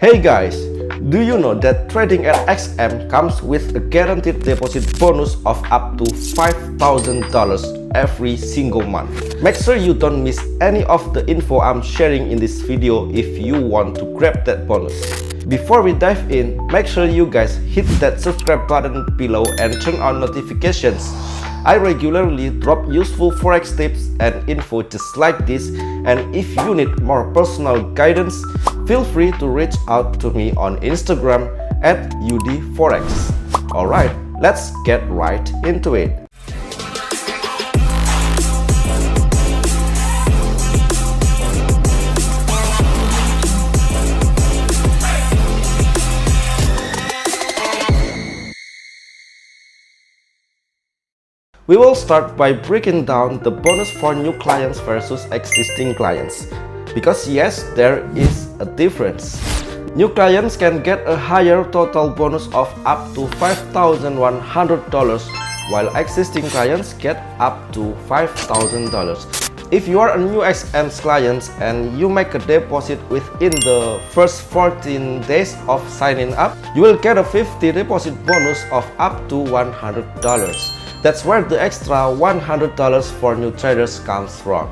Hey guys, do you know that trading at XM comes with a guaranteed deposit bonus of up to $5,000 every single month? Make sure you don't miss any of the info I'm sharing in this video if you want to grab that bonus. Before we dive in, make sure you guys hit that subscribe button below and turn on notifications. I regularly drop useful forex tips and info just like this, and if you need more personal guidance, feel free to reach out to me on Instagram at udforex. Alright, let's get right into it. We will start by breaking down the bonus for new clients versus existing clients. Because yes, there is a difference. New clients can get a higher total bonus of up to $5,100, while existing clients get up to $5,000. If you are a new XM client and you make a deposit within the first 14 days of signing up, you will get a 50 deposit bonus of up to $100. That's where the extra $100 for new traders comes from.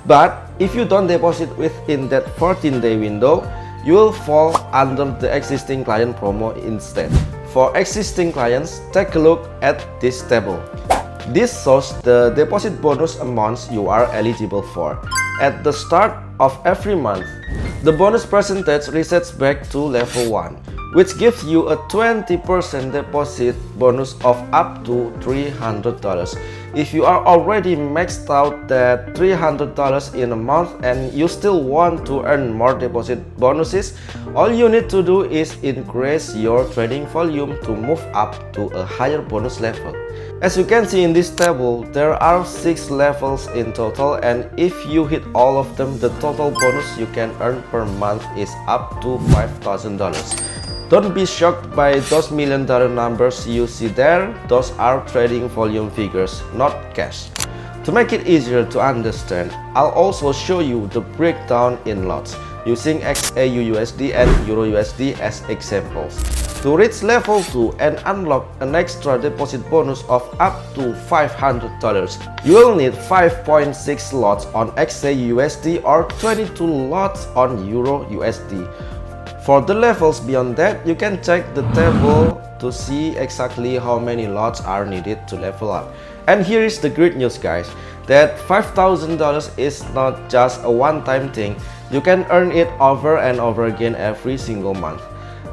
But if you don't deposit within that 14-day window, you will fall under the existing client promo instead. For existing clients, take a look at this table. This shows the deposit bonus amounts you are eligible for. At the start of every month, the bonus percentage resets back to level 1, which gives you a 20% deposit bonus of up to $300. If you are already maxed out that $300 in a month and you still want to earn more deposit bonuses, all you need to do is increase your trading volume to move up to a higher bonus level. As you can see in this table, there are 6 levels in total, and if you hit all of them, the total bonus you can earn per month is up to $5,000. Don't be shocked by those million-dollar numbers you see there. Those are trading volume figures, not cash. To make it easier to understand, I'll also show you the breakdown in lots, using XAUUSD and EURUSD as examples. To reach level 2 and unlock an extra deposit bonus of up to $500, you will need 5.6 lots on XAUUSD or 22 lots on EURUSD. For the levels beyond that, you can check the table to see exactly how many lots are needed to level up. And here is the great news, guys, that $5,000 is not just a one-time thing. You can earn it over and over again every single month.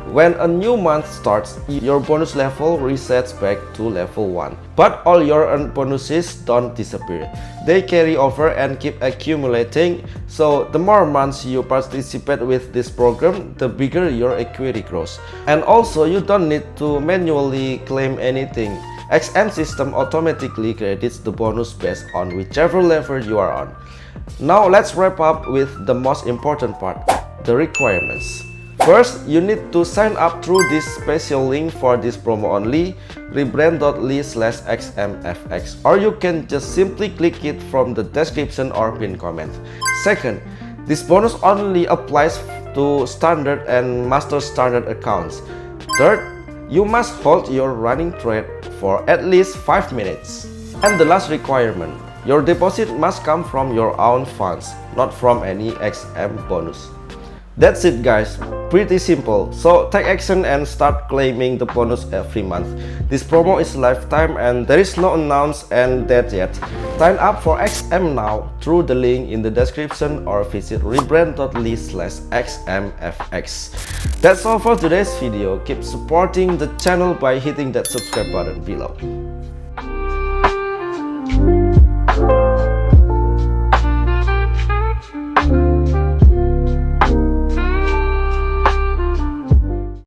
When a new month starts, your bonus level resets back to level 1. But all your earned bonuses don't disappear. They carry over and keep accumulating, so the more months you participate with this program, the bigger your equity grows. And also, you don't need to manually claim anything. XM system automatically credits the bonus based on whichever level you are on. Now let's wrap up with the most important part, the requirements. First, you need to sign up through this special link for this promo only, rebrand.ly/xmfx, or you can just simply click it from the description or pinned comment. Second, this bonus only applies to standard and master standard accounts. Third, you must hold your running trade for at least 5 minutes. And the last requirement, your deposit must come from your own funds, not from any XM bonus. That's it, guys, pretty simple. So take action and start claiming the bonus every month. This promo is lifetime and there is no announce end date yet. Sign up for XM now through the link in the description or visit rebrand.ly/xmfx. That's all for today's video. Keep supporting the channel by hitting that subscribe button below.